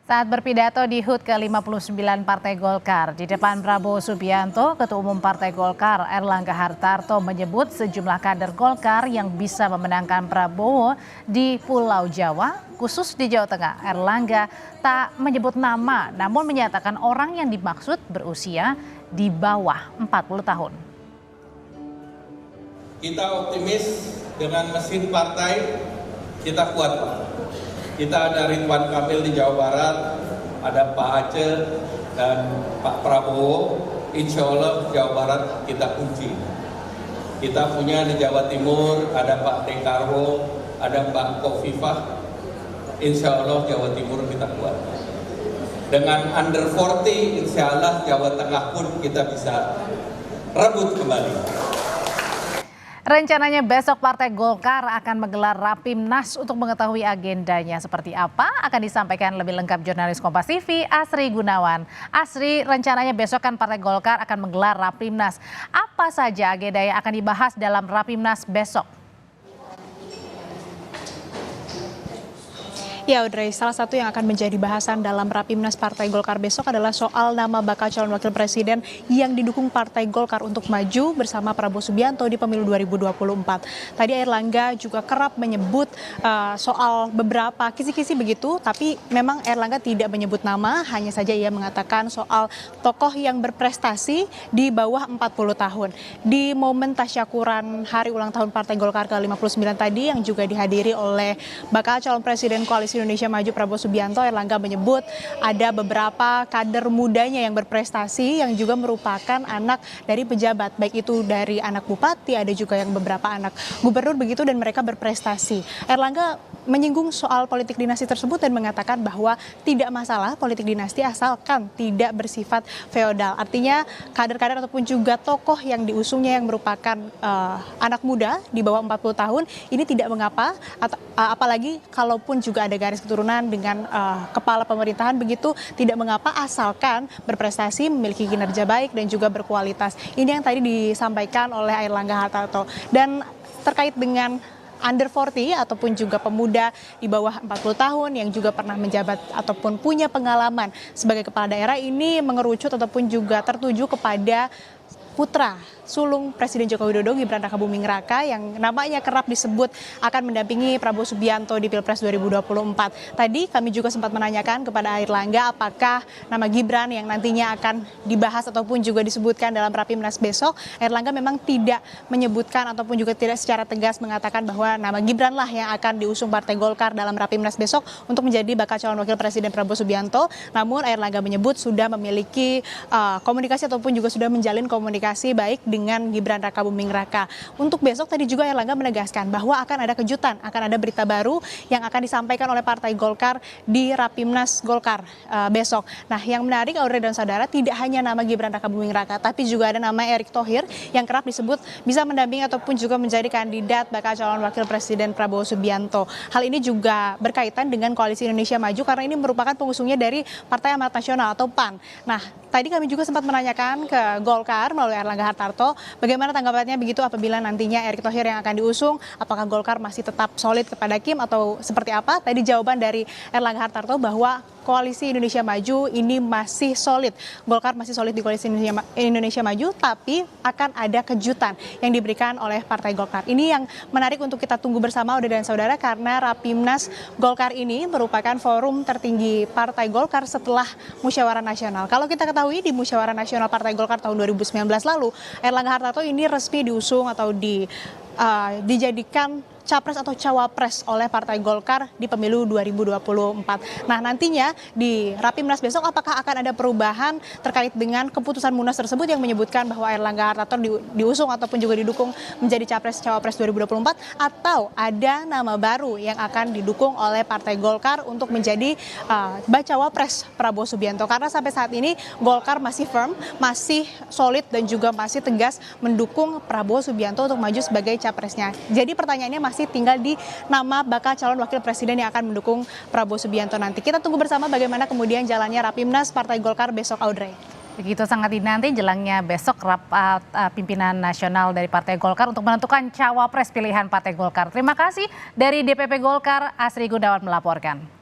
Saat berpidato di HUT ke-59 Partai Golkar, di depan Prabowo Subianto, Ketua Umum Partai Golkar Erlangga Hartarto menyebut sejumlah kader Golkar yang bisa memenangkan Prabowo di Pulau Jawa, khusus di Jawa Tengah. Erlangga tak menyebut nama, namun menyatakan orang yang dimaksud berusia di bawah 40 tahun. Kita optimis dengan mesin partai, kita kuat. Kita ada Ridwan Kamil di Jawa Barat, ada Pak Aceh dan Pak Prabowo. Insya Allah Jawa Barat kita kunci. Kita punya di Jawa Timur, ada Pak Dekarwo, ada Pak Kofifah. Insya Allah Jawa Timur kita kuat. Dengan under 40, insya Allah Jawa Tengah pun kita bisa rebut kembali. Rencananya besok Partai Golkar akan menggelar Rapimnas. Untuk mengetahui agendanya seperti apa akan disampaikan lebih lengkap jurnalis Kompas TV Asri Gunawan. Asri, rencananya besok kan Partai Golkar akan menggelar Rapimnas. Apa saja agenda yang akan dibahas dalam Rapimnas besok? Ya Audrey, salah satu yang akan menjadi bahasan dalam Rapimnas Partai Golkar besok adalah soal nama bakal calon wakil presiden yang didukung Partai Golkar untuk maju bersama Prabowo Subianto di pemilu 2024. Tadi Erlangga juga kerap menyebut soal beberapa kisi-kisi begitu, tapi memang Erlangga tidak menyebut nama, hanya saja ia mengatakan soal tokoh yang berprestasi di bawah 40 tahun. Di momen tasyakuran hari ulang tahun Partai Golkar ke-59 tadi yang juga dihadiri oleh bakal calon presiden Koalisi Indonesia Maju Prabowo Subianto, Erlangga menyebut ada beberapa kader mudanya yang berprestasi yang juga merupakan anak dari pejabat, baik itu dari anak bupati, ada juga yang beberapa anak gubernur begitu, dan mereka berprestasi. Erlangga menyinggung soal politik dinasti tersebut dan mengatakan bahwa tidak masalah politik dinasti asalkan tidak bersifat feodal. Artinya kader-kader ataupun juga tokoh yang diusungnya yang merupakan anak muda di bawah 40 tahun ini tidak mengapa, apalagi kalaupun juga ada garis keturunan dengan kepala pemerintahan begitu, tidak mengapa asalkan berprestasi, memiliki kinerja baik dan juga berkualitas. Ini yang tadi disampaikan oleh Erlangga Hartarto. Dan terkait dengan under 40 ataupun juga pemuda di bawah 40 tahun yang juga pernah menjabat ataupun punya pengalaman sebagai kepala daerah, ini mengerucut ataupun juga tertuju kepada putra sulung Presiden Joko Widodo, Gibran Rakabuming Raka, yang namanya kerap disebut akan mendampingi Prabowo Subianto di Pilpres 2024. Tadi kami juga sempat menanyakan kepada Erlangga apakah nama Gibran yang nantinya akan dibahas ataupun juga disebutkan dalam Rapimnas besok. Erlangga memang tidak menyebutkan ataupun juga tidak secara tegas mengatakan bahwa nama Gibran lah yang akan diusung Partai Golkar dalam Rapimnas besok untuk menjadi bakal calon wakil presiden Prabowo Subianto. Namun Erlangga menyebut sudah memiliki komunikasi ataupun juga sudah menjalin komunikasi baik dengan Gibran Rakabuming Raka. Untuk besok tadi juga Erlangga menegaskan bahwa akan ada kejutan, akan ada berita baru yang akan disampaikan oleh Partai Golkar di Rapimnas Golkar besok. Nah, yang menarik Audrey dan saudara, tidak hanya nama Gibran Rakabuming Raka, tapi juga ada nama Erick Thohir yang kerap disebut bisa mendampingi ataupun juga menjadi kandidat bakal calon wakil presiden Prabowo Subianto. Hal ini juga berkaitan dengan Koalisi Indonesia Maju karena ini merupakan pengusungnya dari Partai Amanat Nasional atau PAN. Nah, tadi kami juga sempat menanyakan ke Golkar melalui Erlangga Hartarto, bagaimana tanggapannya begitu apabila nantinya Erick Thohir yang akan diusung, apakah Golkar masih tetap solid kepada Kim atau seperti apa? Tadi jawaban dari Erlangga Hartarto bahwa Koalisi Indonesia Maju ini masih solid. Golkar masih solid di Koalisi Indonesia Maju, tapi akan ada kejutan yang diberikan oleh Partai Golkar. Ini yang menarik untuk kita tunggu bersama, Audrey dan saudara, karena Rapimnas Golkar ini merupakan forum tertinggi Partai Golkar setelah Musyawarah Nasional. Kalau kita ketahui di Musyawarah Nasional Partai Golkar tahun 2019 lalu, Erlangga Hartarto ini resmi diusung atau dijadikan capres atau cawapres oleh Partai Golkar di pemilu 2024. Nah, nantinya di Rapimnas besok apakah akan ada perubahan terkait dengan keputusan Munas tersebut yang menyebutkan bahwa Erlangga Hartarto diusung ataupun juga didukung menjadi capres cawapres 2024, atau ada nama baru yang akan didukung oleh Partai Golkar untuk menjadi bacawa pres Prabowo Subianto. Karena sampai saat ini Golkar masih firm, masih solid dan juga masih tegas mendukung Prabowo Subianto untuk maju sebagai capresnya. Jadi pertanyaannya masih tinggal di nama bakal calon wakil presiden yang akan mendukung Prabowo Subianto nanti. Kita tunggu bersama bagaimana kemudian jalannya Rapimnas Partai Golkar besok, Audrey. Begitu sangat dinanti jelangnya besok rapat pimpinan nasional dari Partai Golkar untuk menentukan cawapres pilihan Partai Golkar. Terima kasih dari DPP Golkar, Asri Gunawan melaporkan.